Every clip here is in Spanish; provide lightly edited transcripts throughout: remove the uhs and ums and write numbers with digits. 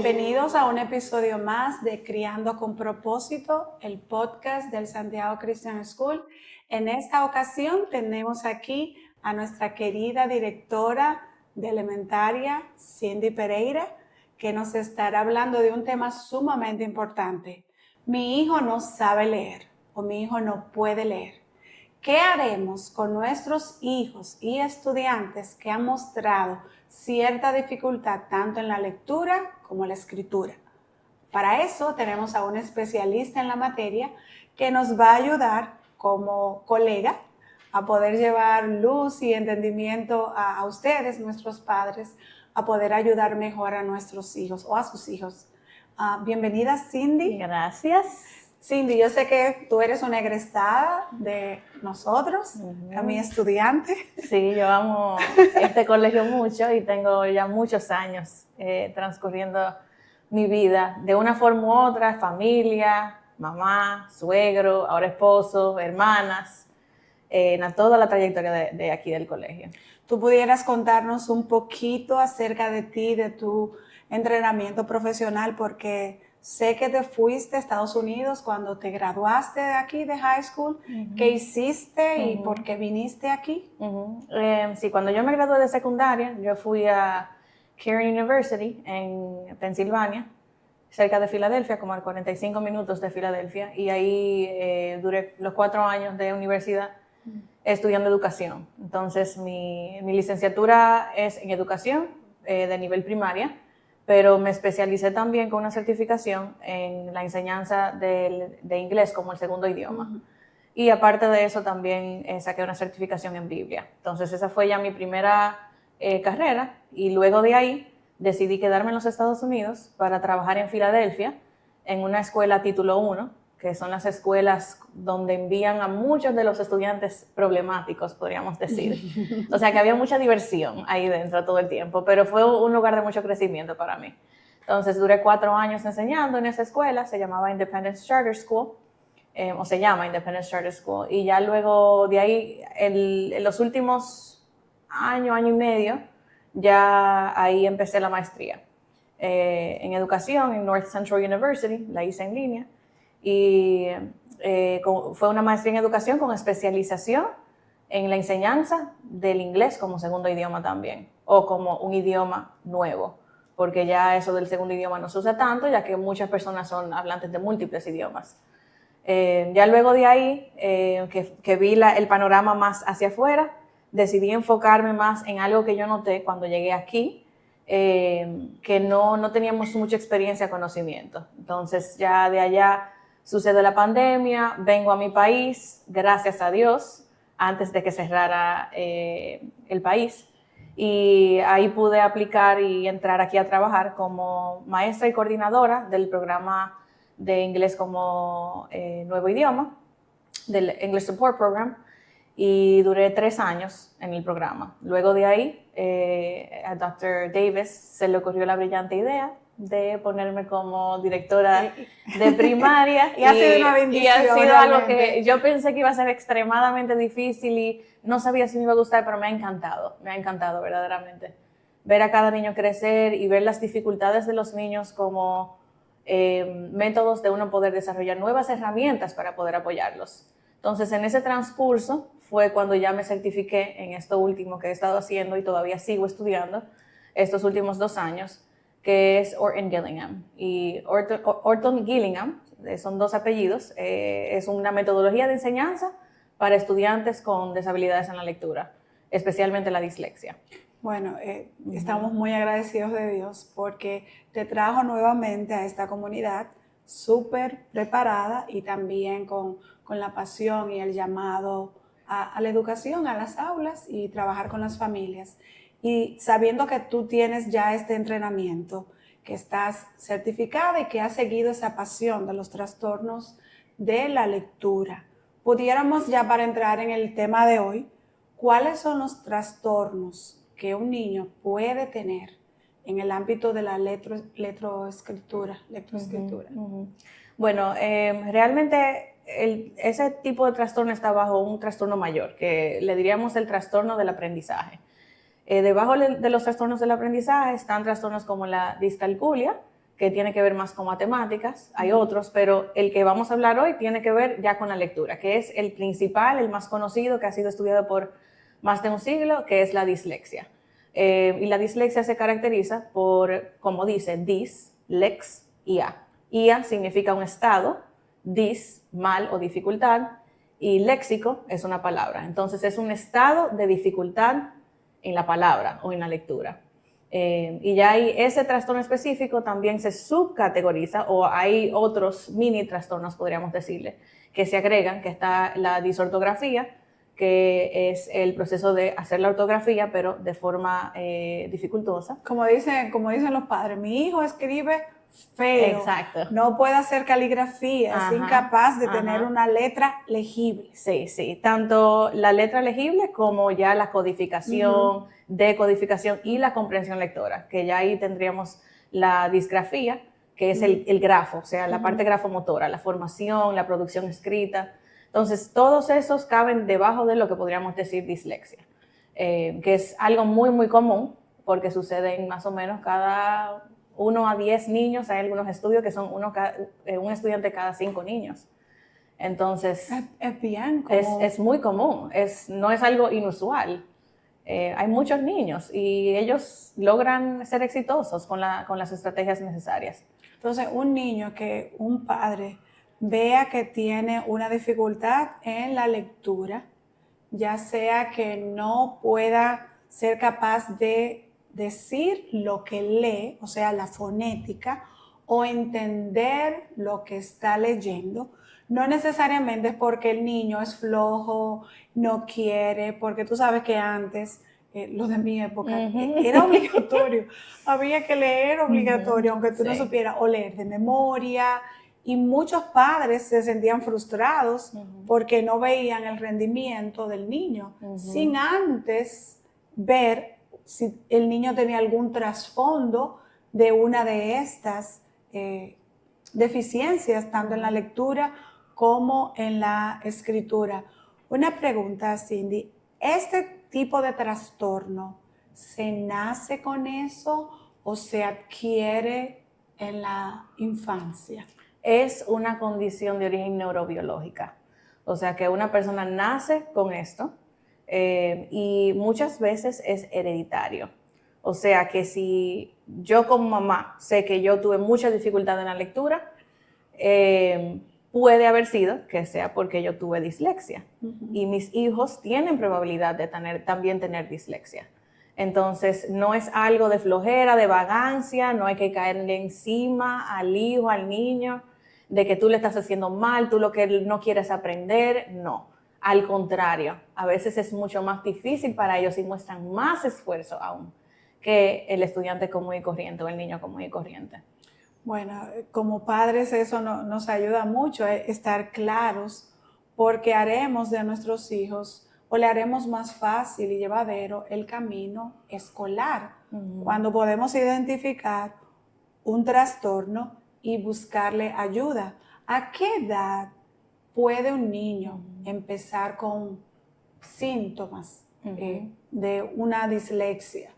Bienvenidos a un episodio más de Criando con Propósito, el podcast del Santiago Christian School. En esta ocasión tenemos aquí a nuestra querida directora de elementaria, Cindy Pereira, que nos estará hablando de un tema sumamente importante. Mi hijo no sabe leer o mi hijo no puede leer. ¿Qué haremos con nuestros hijos y estudiantes que han mostrado cierta dificultad tanto en la lectura como en la escritura? Para eso tenemos a un especialista en la materia que nos va a ayudar como colega a poder llevar luz y entendimiento a ustedes, nuestros padres, a poder ayudar mejor a nuestros hijos o a sus hijos. Bienvenida, Cindy. Gracias. Cindy, yo sé que tú eres una egresada de nosotros, a mi estudiante. Sí, yo amo este colegio mucho y tengo ya muchos años transcurriendo mi vida de una forma u otra, familia, mamá, suegro, ahora esposo, hermanas, toda la trayectoria de aquí del colegio. ¿Tú pudieras contarnos un poquito acerca de ti, de tu entrenamiento profesional? Porque sé que te fuiste a Estados Unidos cuando te graduaste de aquí, de high school. ¿Qué hiciste y por qué viniste aquí? Sí, cuando yo me gradué de secundaria, yo fui a Cairn University en Pensilvania, cerca de Filadelfia, como a 45 minutos de Filadelfia, y ahí duré los 4 años de universidad estudiando educación. Entonces, mi licenciatura es en educación de nivel primaria, pero me especialicé también con una certificación en la enseñanza de inglés como el segundo idioma. Y aparte de eso también saqué una certificación en Biblia. Entonces esa fue ya mi primera carrera y luego de ahí decidí quedarme en los Estados Unidos para trabajar en Filadelfia en una escuela título 1, que son las escuelas donde envían a muchos de los estudiantes problemáticos, podríamos decir. O sea que había mucha diversión ahí dentro todo el tiempo, pero fue un lugar de mucho crecimiento para mí. Entonces duré 4 años enseñando en esa escuela, se llamaba Independence Charter School, o se llama Independence Charter School, y ya luego de ahí, en los últimos año y medio, ya ahí empecé la maestría en educación en North Central University, la hice en línea, y fue una maestría en educación con especialización en la enseñanza del inglés como segundo idioma también, o como un idioma nuevo, porque ya eso del segundo idioma no se usa tanto, ya que muchas personas son hablantes de múltiples idiomas. Ya luego de ahí, que vi el panorama más hacia afuera, decidí enfocarme más en algo que yo noté cuando llegué aquí, que no teníamos mucha experiencia, conocimiento. Entonces ya de allá sucede la pandemia, vengo a mi país, gracias a Dios, antes de que cerrara el país, y ahí pude aplicar y entrar aquí a trabajar como maestra y coordinadora del programa de inglés como nuevo idioma, del English Support Program, y duré 3 años en el programa. Luego de ahí, a Dr. Davis se le ocurrió la brillante idea de ponerme como directora de primaria. y ha sido una bendición. Y ha sido algo que yo pensé que iba a ser extremadamente difícil y no sabía si me iba a gustar, pero me ha encantado verdaderamente. Ver a cada niño crecer y ver las dificultades de los niños como métodos de uno poder desarrollar nuevas herramientas para poder apoyarlos. Entonces, en ese transcurso fue cuando ya me certifiqué en esto último que he estado haciendo y todavía sigo estudiando estos últimos 2 años, que es Orton Gillingham. Y Orton Gillingham, son 2 apellidos, es una metodología de enseñanza para estudiantes con discapacidades en la lectura, especialmente la dislexia. Bueno, estamos muy agradecidos de Dios porque te trajo nuevamente a esta comunidad súper preparada y también con la pasión y el llamado a la educación, a las aulas y trabajar con las familias. Y sabiendo que tú tienes ya este entrenamiento, que estás certificada y que has seguido esa pasión de los trastornos de la lectura, pudiéramos ya para entrar en el tema de hoy, ¿cuáles son los trastornos que un niño puede tener en el ámbito de la lectoescritura? Bueno, realmente ese tipo de trastorno está bajo un trastorno mayor, que le diríamos el trastorno del aprendizaje. Debajo de los trastornos del aprendizaje están trastornos como la discalculia, que tiene que ver más con matemáticas, hay otros, pero el que vamos a hablar hoy tiene que ver ya con la lectura, que es el principal, el más conocido, que ha sido estudiado por más de un siglo, que es la dislexia. Y la dislexia se caracteriza por, como dice, dis, lex, ia. Ia significa un estado, dis, mal o dificultad, y léxico es una palabra. Entonces es un estado de dificultad en la palabra o en la lectura. Y ya hay ese trastorno específico también se subcategoriza, o hay otros mini trastornos, podríamos decirle, que se agregan, que está la disortografía, que es el proceso de hacer la ortografía, pero de forma dificultosa. Como dicen los padres, mi hijo escribe feo, exacto, no puede hacer caligrafía, ajá, es incapaz de ajá. tener una letra legible. Sí, sí, tanto la letra legible como ya la codificación, decodificación y la comprensión lectora, que ya ahí tendríamos la disgrafía, que es el grafo, o sea, la parte grafomotora, la formación, la producción escrita. Entonces, todos esos caben debajo de lo que podríamos decir dislexia, que es algo muy, muy común, porque sucede en más o menos cada 1 a 10 niños. Hay algunos estudios que son un estudiante cada 5 niños. Entonces, es bien común. Es muy común, no es algo inusual. Hay muchos niños y ellos logran ser exitosos con las estrategias necesarias. Entonces, un niño que un padre vea que tiene una dificultad en la lectura, ya sea que no pueda ser capaz de decir lo que lee, o sea, la fonética, o entender lo que está leyendo, no necesariamente es porque el niño es flojo, no quiere, porque tú sabes que antes, los de mi época, era obligatorio, había que leer obligatorio, aunque tú no supieras, o leer de memoria, y muchos padres se sentían frustrados porque no veían el rendimiento del niño, sin antes ver si el niño tenía algún trasfondo de una de estas deficiencias, tanto en la lectura como en la escritura. Una pregunta, Cindy, ¿este tipo de trastorno se nace con eso o se adquiere en la infancia? Es una condición de origen neurobiológica, o sea que una persona nace con esto y muchas veces es hereditario. O sea que si yo como mamá sé que yo tuve mucha dificultad en la lectura, puede haber sido que sea porque yo tuve dislexia y mis hijos tienen probabilidad de también tener dislexia. Entonces no es algo de flojera, de vagancia, no hay que caerle encima al hijo, al niño, de que tú le estás haciendo mal, tú lo que no quieres aprender, no. Al contrario, a veces es mucho más difícil para ellos y muestran más esfuerzo aún que el estudiante común y corriente o el niño común y corriente. Bueno, como padres eso nos ayuda mucho a estar claros, porque haremos de nuestros hijos o le haremos más fácil y llevadero el camino escolar, cuando podemos identificar un trastorno y buscarle ayuda. ¿A qué edad puede un niño empezar con síntomas de una dislexia?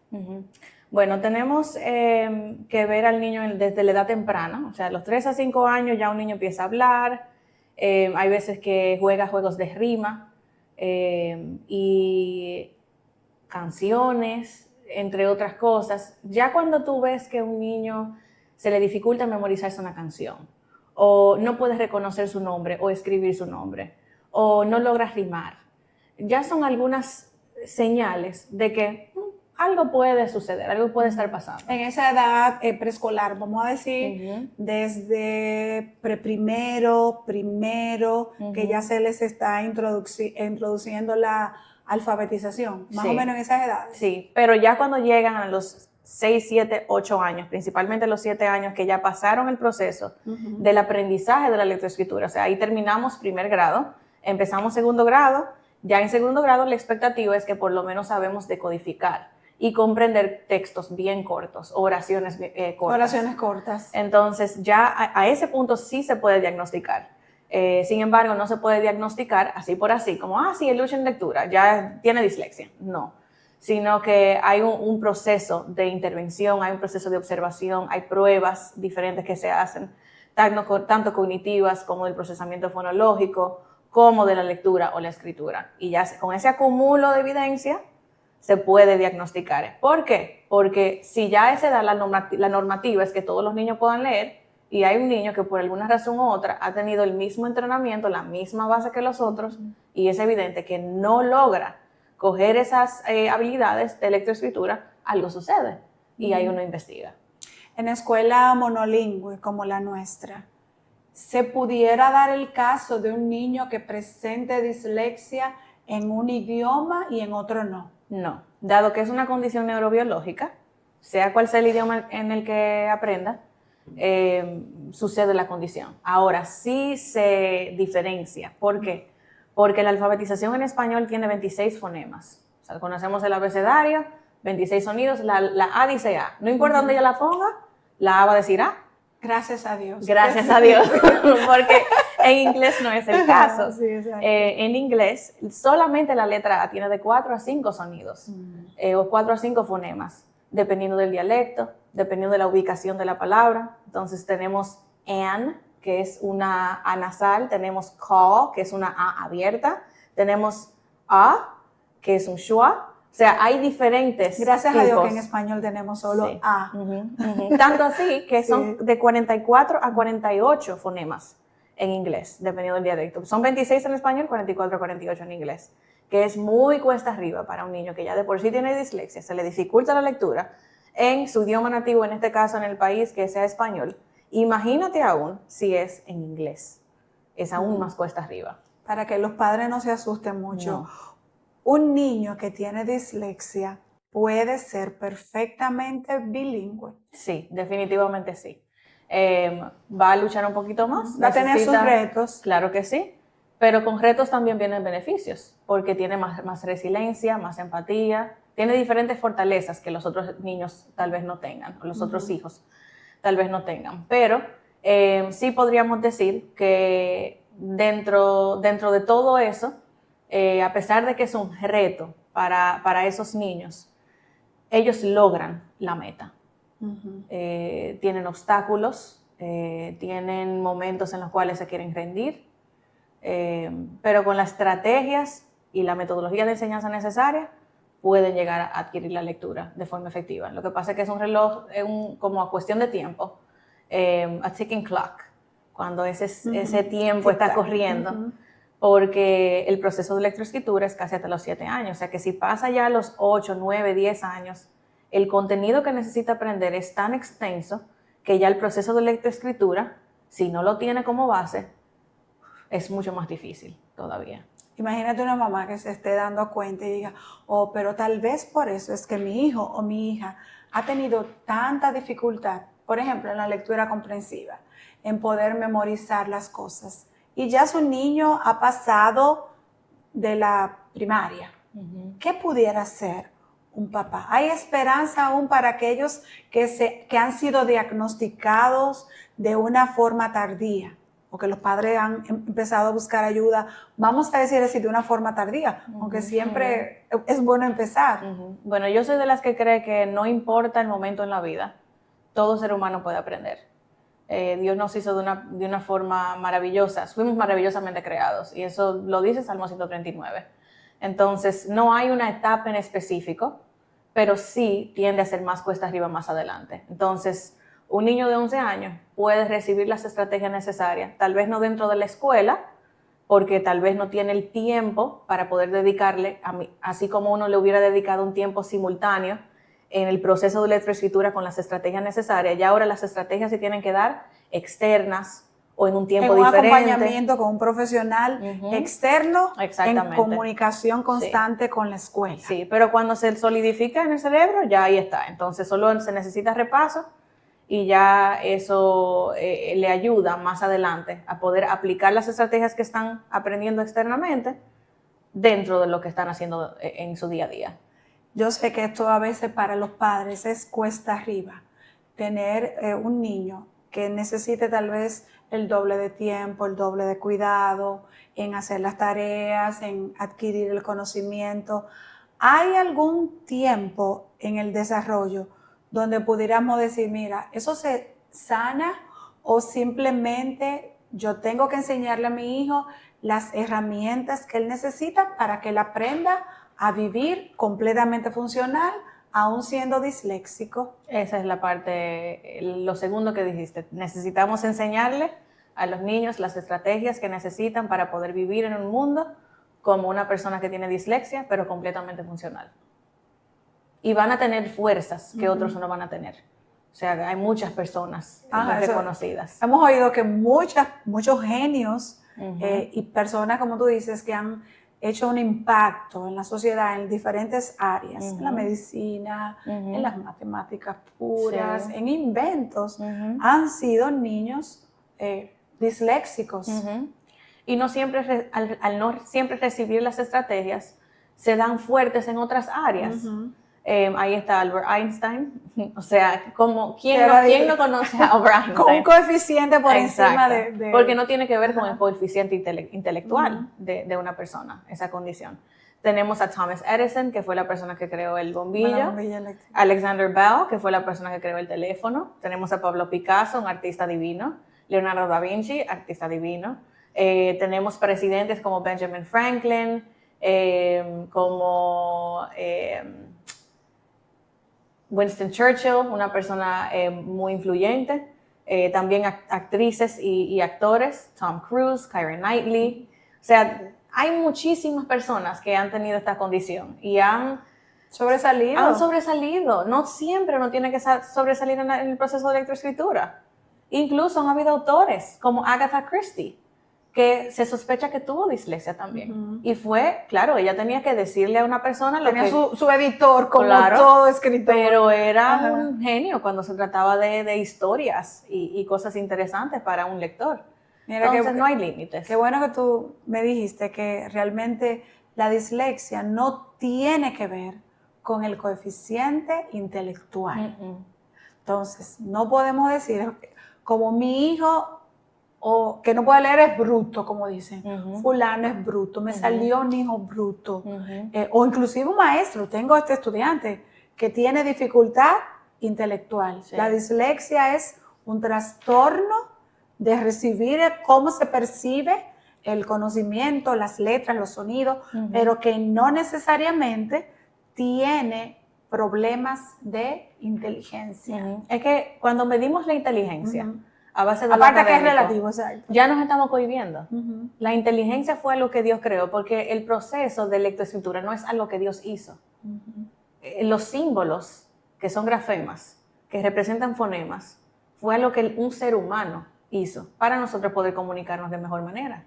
Bueno, tenemos que ver al niño desde la edad temprana, o sea, a los 3 a 5 años ya un niño empieza a hablar, hay veces que juega juegos de rima y canciones, entre otras cosas. Ya cuando tú ves que a un niño se le dificulta memorizarse una canción, o no puede reconocer su nombre o escribir su nombre, o no logra rimar, ya son algunas señales de que algo puede suceder, algo puede estar pasando. En esa edad preescolar, vamos a decir, desde primero, que ya se les está introduciendo la alfabetización, más o menos en esas edades. Sí, pero ya cuando llegan a los 6, 7, 8 años, principalmente los 7 años que ya pasaron el proceso del aprendizaje de la lectoescritura, o sea, ahí terminamos primer grado, empezamos segundo grado, ya en segundo grado la expectativa es que por lo menos sabemos decodificar y comprender textos bien cortos, oraciones cortas. Oraciones cortas. Entonces ya a ese punto sí se puede diagnosticar. Sin embargo, no se puede diagnosticar así por así, como, sí, él lucha en lectura, ya tiene dislexia. No. sino que hay un proceso de intervención, hay un proceso de observación, hay pruebas diferentes que se hacen, tanto cognitivas como del procesamiento fonológico, como de la lectura o la escritura. Y ya con ese acúmulo de evidencia se puede diagnosticar. ¿Por qué? Porque si ya a esa edad la normativa es que todos los niños puedan leer, y hay un niño que por alguna razón u otra ha tenido el mismo entrenamiento, la misma base que los otros, y es evidente que no logra coger esas habilidades de lectoescritura, algo sucede y ahí uno investiga. En escuela monolingüe como la nuestra, ¿se pudiera dar el caso de un niño que presente dislexia en un idioma y en otro no? No, dado que es una condición neurobiológica, sea cual sea el idioma en el que aprenda, sucede la condición. Ahora, sí se diferencia. ¿Por qué? Porque la alfabetización en español tiene 26 fonemas. O sea, conocemos el abecedario, 26 sonidos, la A dice A. No importa dónde ella la ponga, la A va a decir A. Gracias a Dios. Gracias a Dios, porque en inglés no es el caso. Sí, en inglés, solamente la letra A tiene de 4 a 5 sonidos, o 4 a 5 fonemas, dependiendo del dialecto, dependiendo de la ubicación de la palabra. Entonces tenemos an, que es una A nasal, tenemos call, que es una A abierta, tenemos a, que es un schwa. O sea, hay diferentes Gracias tipos. a Dios que en español tenemos solo Sí. A. Tanto así que son de 44 a 48 fonemas en inglés, dependiendo del dialecto. Son 26 en español, 44 a 48 en inglés, que es muy cuesta arriba para un niño que ya de por sí tiene dislexia, se le dificulta la lectura en su idioma nativo, en este caso en el país que sea español. Imagínate aún si es en inglés, es aún más cuesta arriba. Para que los padres no se asusten mucho. No. Un niño que tiene dislexia puede ser perfectamente bilingüe. Sí, definitivamente sí. Va a luchar un poquito más. Va a tener sus retos. Claro que sí, pero con retos también vienen beneficios, porque tiene más resiliencia, más empatía, tiene diferentes fortalezas que los otros niños tal vez no tengan, o los otros hijos tal vez no tengan. Pero sí podríamos decir que dentro de todo eso, a pesar de que es un reto para esos niños, ellos logran la meta. Tienen obstáculos, tienen momentos en los cuales se quieren rendir, pero con las estrategias y la metodología de enseñanza necesaria pueden llegar a adquirir la lectura de forma efectiva. Lo que pasa es que es un reloj, como a cuestión de tiempo, a ticking clock, cuando ese tiempo está corriendo, porque el proceso de lectoescritura es casi hasta los 7 años, o sea que si pasa ya a los 8, 9, 10 años, el contenido que necesita aprender es tan extenso que ya el proceso de lectoescritura, si no lo tiene como base, es mucho más difícil todavía. Imagínate una mamá que se esté dando cuenta y diga, oh, pero tal vez por eso es que mi hijo o mi hija ha tenido tanta dificultad, por ejemplo, en la lectura comprensiva, en poder memorizar las cosas. Y ya su niño ha pasado de la primaria. ¿Qué pudiera hacer un papá? ¿Hay esperanza aún para aquellos que han sido diagnosticados de una forma tardía? O que los padres han empezado a buscar ayuda, vamos a decir así, de una forma tardía, aunque siempre es bueno empezar. Bueno, yo soy de las que cree que no importa el momento en la vida, todo ser humano puede aprender. Dios nos hizo de una forma maravillosa, fuimos maravillosamente creados, y eso lo dice Salmo 139. Entonces, no hay una etapa en específico, pero sí tiende a ser más cuesta arriba más adelante. Entonces, un niño de 11 años puede recibir las estrategias necesarias, tal vez no dentro de la escuela, porque tal vez no tiene el tiempo para poder dedicarle, así como uno le hubiera dedicado un tiempo simultáneo en el proceso de lectoescritura con las estrategias necesarias. Ya ahora las estrategias se tienen que dar externas o en un tiempo diferente. En un acompañamiento con un profesional externo, en comunicación constante con la escuela. Sí, pero cuando se solidifica en el cerebro, ya ahí está. Entonces solo se necesita repaso y ya eso le ayuda más adelante a poder aplicar las estrategias que están aprendiendo externamente dentro de lo que están haciendo en su día a día. Yo sé que esto a veces para los padres es cuesta arriba, tener un niño que necesite tal vez el doble de tiempo, el doble de cuidado en hacer las tareas, en adquirir el conocimiento. ¿hay algún tiempo en el desarrollo donde pudiéramos decir, mira, eso se sana o simplemente yo tengo que enseñarle a mi hijo las herramientas que él necesita para que él aprenda a vivir completamente funcional, aún siendo disléxico? Esa es la parte, lo segundo que dijiste. Necesitamos enseñarle a los niños las estrategias que necesitan para poder vivir en un mundo como una persona que tiene dislexia, pero completamente funcional. Y van a tener fuerzas que otros no van a tener. O sea, hay muchas personas reconocidas. Hemos oído que muchos genios y personas, como tú dices, que han hecho un impacto en la sociedad en diferentes áreas, en la medicina, en las matemáticas puras, en inventos, han sido niños disléxicos. Y no siempre, al no siempre recibir las estrategias, se dan fuertes en otras áreas. Ahí está Albert Einstein. O sea, ¿quién no conoce a Albert Einstein? Con un coeficiente por encima de... Porque no tiene que ver con el coeficiente intelectual de una persona, esa condición. Tenemos a Thomas Edison, que fue la persona que creó el bombillo. Alexander Bell, que fue la persona que creó el teléfono. Tenemos a Pablo Picasso, un artista divino. Leonardo da Vinci, artista divino. Tenemos presidentes como Benjamin Franklin, como Winston Churchill, una persona muy influyente. También actrices y actores, Tom Cruise, Keira Knightley. O sea, hay muchísimas personas que han tenido esta condición y han sobresalido. No siempre uno tiene que sobresalir en el proceso de lectoescritura. Incluso han habido autores como Agatha Christie, que se sospecha que tuvo dislexia también. Y fue, claro, ella tenía que decirle a una persona lo tenía su editor, como todo escritor. Pero era un genio cuando se trataba de historias y cosas interesantes para un lector. Mira, entonces no hay límites. Qué bueno que tú me dijiste que realmente la dislexia no tiene que ver con el coeficiente intelectual. Entonces, no podemos decir, como mi hijo o que no puede leer es bruto, como dicen. Fulano es bruto, me salió un hijo bruto. O inclusive un maestro, tengo este estudiante que tiene dificultad intelectual. Sí. La dislexia es un trastorno de recibir cómo se percibe el conocimiento, las letras, los sonidos, pero que no necesariamente tiene problemas de inteligencia. Es que cuando medimos la inteligencia, a base de aparte que es relativo, exacto, ya nos estamos cohibiendo. La inteligencia fue algo que Dios creó, porque el proceso de lectoescritura no es algo que Dios hizo. Los símbolos, que son grafemas, que representan fonemas, fue algo que un ser humano hizo para nosotros poder comunicarnos de mejor manera.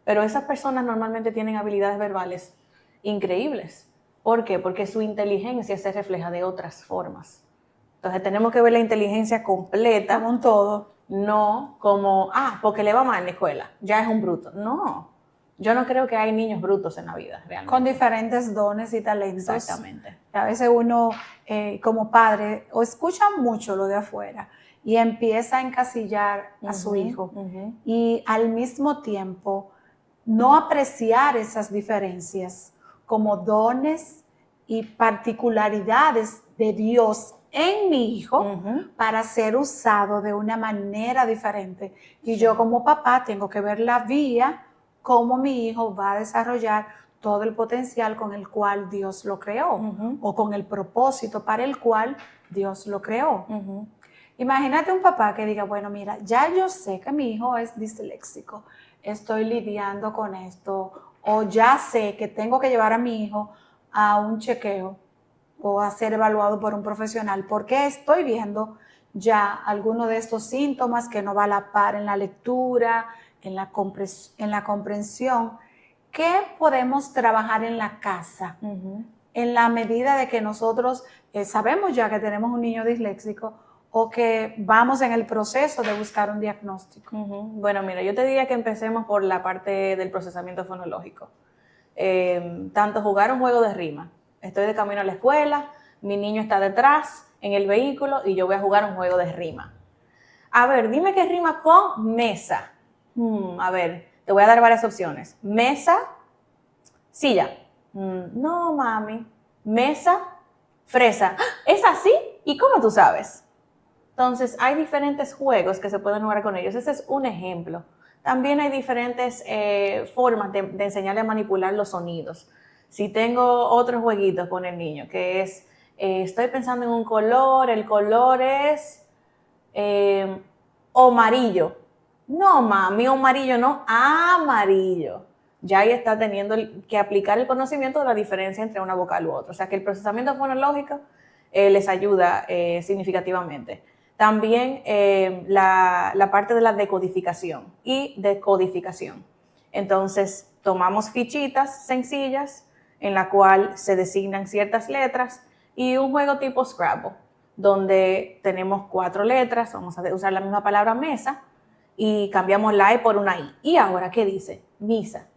Pero esas personas normalmente tienen habilidades verbales increíbles. ¿Por qué? Porque su inteligencia se refleja de otras formas. Entonces tenemos que ver la inteligencia completa. Como un todo. No como, porque le va mal en la escuela, ya es un bruto. No, yo no creo que hay niños brutos en la vida, realmente. Con diferentes dones y talentos. Exactamente. A veces uno, como padre, o escucha mucho lo de afuera y empieza a encasillar a su hijo. Y al mismo tiempo, no apreciar esas diferencias como dones y particularidades de Dios en mi hijo para ser usado de una manera diferente. Y yo como papá tengo que ver la vía cómo mi hijo va a desarrollar todo el potencial con el cual Dios lo creó o con el propósito para el cual Dios lo creó. Imagínate un papá que diga, bueno, mira, ya yo sé que mi hijo es disléxico, estoy lidiando con esto, o ya sé que tengo que llevar a mi hijo a un chequeo o a ser evaluado por un profesional, porque estoy viendo ya algunos de estos síntomas que no va a la par en la lectura, en la comprensión. ¿Qué podemos trabajar en la casa? En la medida de que nosotros sabemos ya que tenemos un niño disléxico o que vamos en el proceso de buscar un diagnóstico. Bueno, mira, yo te diría que empecemos por la parte del procesamiento fonológico. Tanto jugar un juego de rima. Estoy de camino a la escuela, mi niño está detrás en el vehículo y yo voy a jugar un juego de rima. A ver, dime qué rima con mesa. A ver, te voy a dar varias opciones. Mesa, silla. No, mami. mesa, fresa. ¡Ah! ¿Es así? ¿Y cómo tú sabes? Entonces, hay diferentes juegos que se pueden jugar con ellos. Ese es un ejemplo. También hay diferentes formas de enseñarle a manipular los sonidos. Si tengo otro jueguito con el niño, que es, estoy pensando en un color, el color es amarillo. No, mami, amarillo no, amarillo. Ya ahí está teniendo que aplicar el conocimiento de la diferencia entre una vocal u otra. O sea que el procesamiento fonológico les ayuda significativamente. También la parte de la decodificación y decodificación. Entonces, tomamos fichitas sencillas en la cual se designan ciertas letras y un juego tipo Scrabble, donde tenemos 4 letras, vamos a usar la misma palabra mesa y cambiamos la E por una I. ¿Y ahora qué dice? Misa.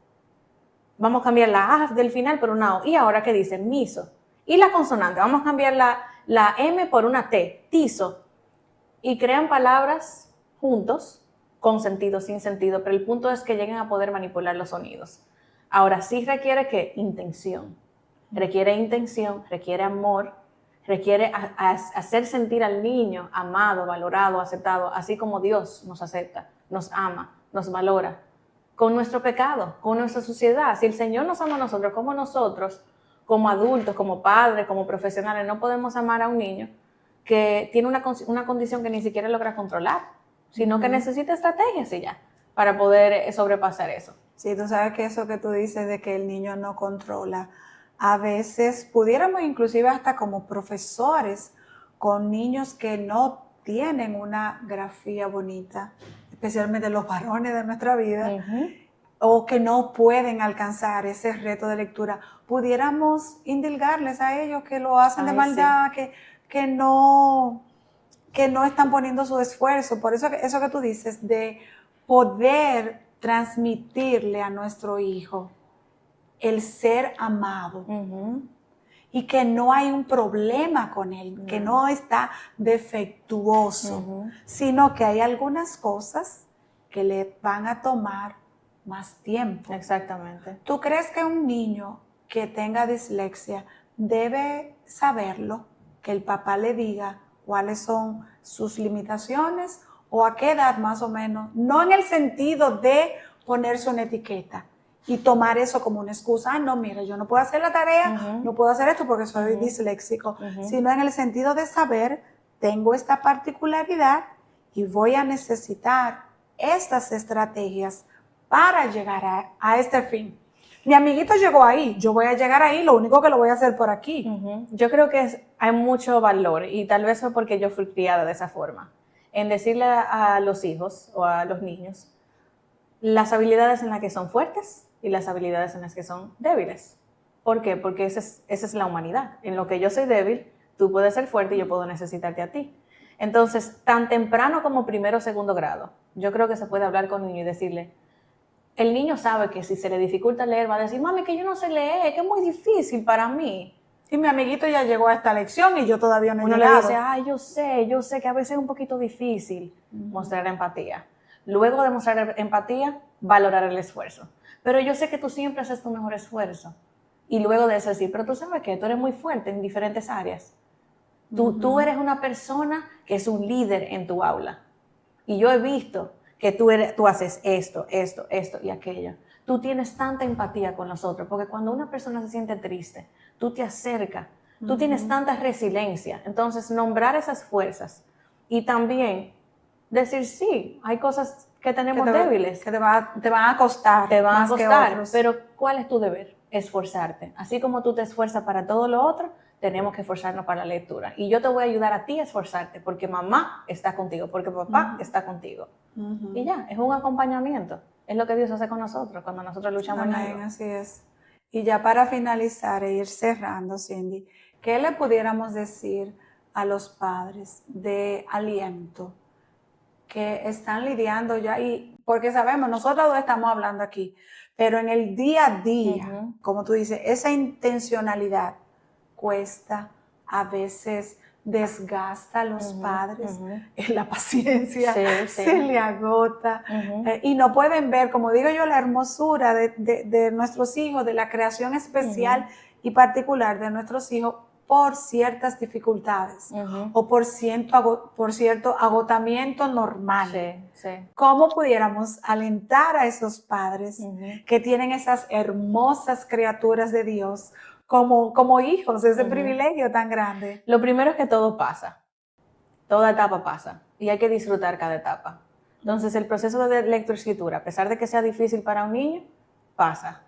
Vamos a cambiar la A del final por una O. ¿Y ahora qué dice? Miso. Y la consonante, vamos a cambiar la M por una T, tizo. Y crean palabras juntos, con sentido, sin sentido, pero el punto es que lleguen a poder manipular los sonidos. Ahora sí requiere ¿qué? Intención. Requiere intención, requiere amor, requiere hacer sentir al niño amado, valorado, aceptado, así como Dios nos acepta, nos ama, nos valora. Con nuestro pecado, con nuestra suciedad. Si el Señor nos ama a nosotros, como adultos, como padres, como profesionales, no podemos amar a un niño que tiene una condición que ni siquiera logra controlar, sino que necesita estrategias y ya, para poder sobrepasar eso. Sí, tú sabes que eso que tú dices de que el niño no controla, a veces pudiéramos inclusive hasta como profesores con niños que no tienen una grafía bonita, especialmente los varones de nuestra vida, o que no pueden alcanzar ese reto de lectura, pudiéramos indilgarles a ellos que lo hacen de maldad, sí, que no están poniendo su esfuerzo. Por eso que tú dices de poder transmitirle a nuestro hijo el ser amado y que no hay un problema con él, que no está defectuoso, sino que hay algunas cosas que le van a tomar más tiempo. Exactamente. ¿Tú crees que un niño que tenga dislexia debe saberlo, que el papá le diga cuáles son sus limitaciones o a qué edad más o menos? No en el sentido de ponerse una etiqueta y tomar eso como una excusa. Ah, no, mira, yo no puedo hacer la tarea, no puedo hacer esto porque soy disléxico, sino en el sentido de saber, tengo esta particularidad y voy a necesitar estas estrategias para llegar a este fin. Mi amiguito llegó ahí, yo voy a llegar ahí, lo único que lo voy a hacer por aquí. Yo creo que hay mucho valor, y tal vez fue porque yo fui criada de esa forma, en decirle a los hijos o a los niños las habilidades en las que son fuertes y las habilidades en las que son débiles. ¿Por qué? Porque esa es la humanidad. En lo que yo soy débil, tú puedes ser fuerte y yo puedo necesitarte a ti. Entonces, tan temprano como primero o segundo grado, yo creo que se puede hablar con un niño y decirle, el niño sabe que si se le dificulta leer, va a decir, mami, que yo no sé leer, que es muy difícil para mí. Y mi amiguito ya llegó a esta lección y yo todavía no he llegado. Uno le dice, ay, yo sé que a veces es un poquito difícil mostrar empatía. Luego de mostrar empatía, valorar el esfuerzo. Pero yo sé que tú siempre haces tu mejor esfuerzo. Y luego de eso decir, pero tú sabes que tú eres muy fuerte en diferentes áreas. Tú eres una persona que es un líder en tu aula. Y yo he visto que tú haces esto y aquello. Tú tienes tanta empatía con los otros, porque cuando una persona se siente triste, tú te acercas, tú tienes tanta resiliencia. Entonces, nombrar esas fuerzas y también decir, sí, hay cosas que tenemos débiles. Que te van a costar. Te van a costar, pero ¿cuál es tu deber? Esforzarte. Así como tú te esfuerzas para todo lo otro, tenemos que esforzarnos para la lectura. Y yo te voy a ayudar a ti a esforzarte, porque mamá está contigo, porque papá está contigo. Y ya, es un acompañamiento. Es lo que Dios hace con nosotros cuando nosotros luchamos en algo. Así es. Y ya para finalizar e ir cerrando, Cindy, ¿qué le pudiéramos decir a los padres de aliento que están lidiando ya? Y porque sabemos, nosotros dos estamos hablando aquí, pero en el día a día, como tú dices, esa intencionalidad cuesta, a veces desgasta a los padres, la paciencia se le agota y no pueden ver, como digo yo, la hermosura de nuestros hijos, de la creación especial y particular de nuestros hijos por ciertas dificultades o por cierto agotamiento normal. ¿Cómo pudiéramos alentar a esos padres que tienen esas hermosas criaturas de Dios como hijos, ese privilegio tan grande? Lo primero es que todo pasa, toda etapa pasa y hay que disfrutar cada etapa. Entonces el proceso de lectoescritura, a pesar de que sea difícil para un niño, pasa.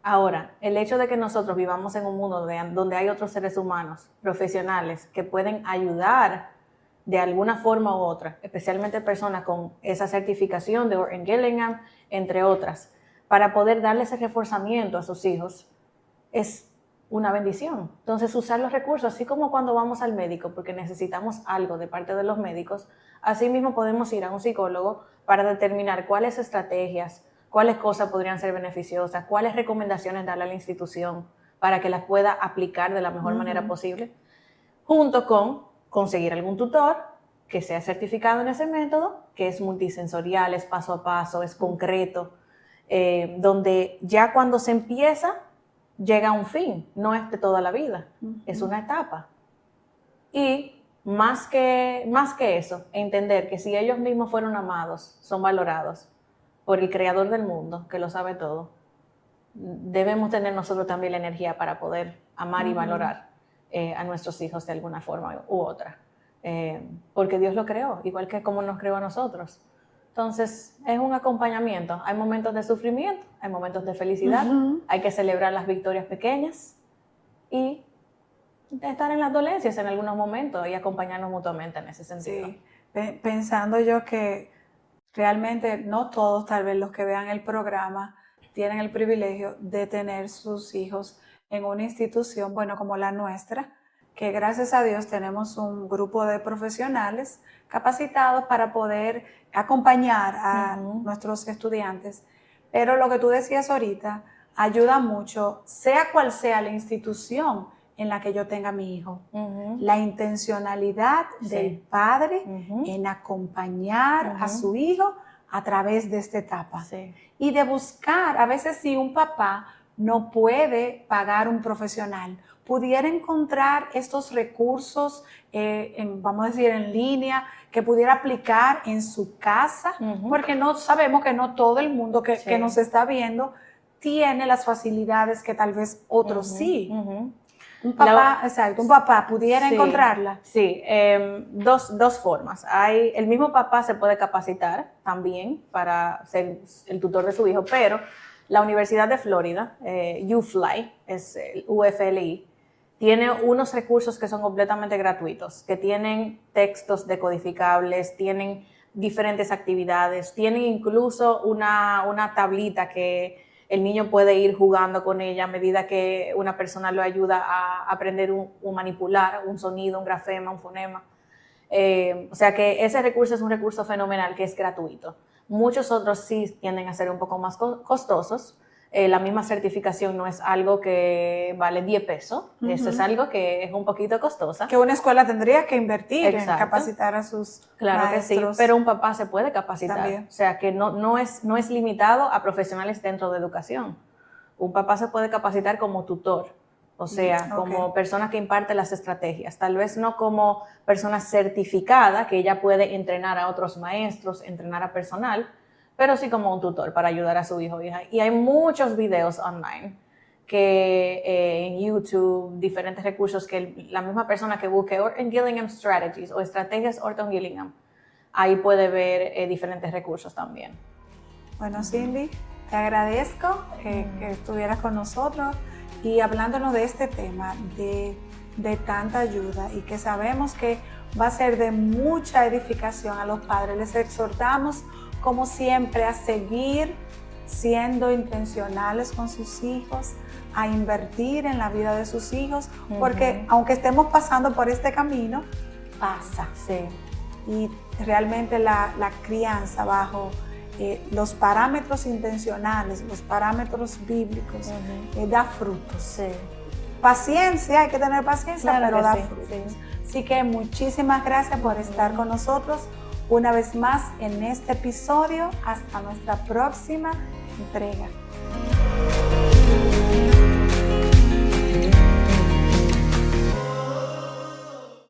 Ahora, el hecho de que nosotros vivamos en un mundo donde hay otros seres humanos, profesionales, que pueden ayudar de alguna forma u otra, especialmente personas con esa certificación de Orton Gillingham, entre otras, para poder darle ese reforzamiento a sus hijos, es una bendición. Entonces, usar los recursos, así como cuando vamos al médico, porque necesitamos algo de parte de los médicos, así mismo podemos ir a un psicólogo para determinar cuáles estrategias, cuáles cosas podrían ser beneficiosas, cuáles recomendaciones darle a la institución para que las pueda aplicar de la mejor manera posible, junto con conseguir algún tutor que sea certificado en ese método, que es multisensorial, es paso a paso, es concreto, donde ya cuando se empieza, llega a un fin, no es de toda la vida, es una etapa. Y más que eso, entender que si ellos mismos fueron amados, son valorados por el creador del mundo, que lo sabe todo, debemos tener nosotros también la energía para poder amar y valorar a nuestros hijos de alguna forma u otra. Porque Dios lo creó, igual que como nos creó a nosotros. Entonces, es un acompañamiento. Hay momentos de sufrimiento, hay momentos de felicidad, hay que celebrar las victorias pequeñas y estar en las dolencias en algunos momentos y acompañarnos mutuamente en ese sentido. Sí, pensando yo que realmente no todos, tal vez los que vean el programa, tienen el privilegio de tener sus hijos en una institución, bueno, como la nuestra, que gracias a Dios tenemos un grupo de profesionales capacitados para poder acompañar a nuestros estudiantes. Pero lo que tú decías ahorita ayuda mucho, sea cual sea la institución en la que yo tenga a mi hijo. La intencionalidad del padre en acompañar a su hijo a través de esta etapa. Y de buscar, a veces si un papá no puede pagar un profesional, pudiera encontrar estos recursos, vamos a decir, en línea, que pudiera aplicar en su casa, porque no sabemos que no todo el mundo que nos está viendo tiene las facilidades que tal vez otros sí. Un papá, exacto, un papá pudiera encontrarla. Sí, dos formas. El mismo papá se puede capacitar también para ser el tutor de su hijo, pero la Universidad de Florida, UFLI, es el UFLI, tiene unos recursos que son completamente gratuitos, que tienen textos decodificables, tienen diferentes actividades, tienen incluso una tablita que el niño puede ir jugando con ella a medida que una persona lo ayuda a aprender manipular un sonido, un grafema, un fonema. O sea que ese recurso es un recurso fenomenal que es gratuito. Muchos otros sí tienden a ser un poco más costosos. La misma certificación no es algo que vale 10 pesos, eso es algo que es un poquito costosa. Que una escuela tendría que invertir en capacitar a sus maestros. Que sí, pero un papá se puede capacitar. También. O sea que no es limitado a profesionales dentro de educación. Un papá se puede capacitar como tutor, o sea, como persona que imparte las estrategias, tal vez no como persona certificada que ella puede entrenar a otros maestros, entrenar a personal, pero sí como un tutor para ayudar a su hijo o hija. Y hay muchos videos online en YouTube, diferentes recursos que la misma persona que busque Orton Gillingham Strategies o estrategias Orton Gillingham, ahí puede ver diferentes recursos también. Bueno, Cindy, te agradezco que estuvieras con nosotros y hablándonos de este tema de tanta ayuda y que sabemos que va a ser de mucha edificación a los padres. Les exhortamos, como siempre, a seguir siendo intencionales con sus hijos, a invertir en la vida de sus hijos, porque aunque estemos pasando por este camino, pasa. Sí. Y realmente la crianza bajo los parámetros intencionales, los parámetros bíblicos, da frutos. Sí. Paciencia, hay que tener paciencia, claro, pero da sí, frutos. Sí. Así que muchísimas gracias por estar con nosotros una vez más en este episodio. Hasta nuestra próxima entrega.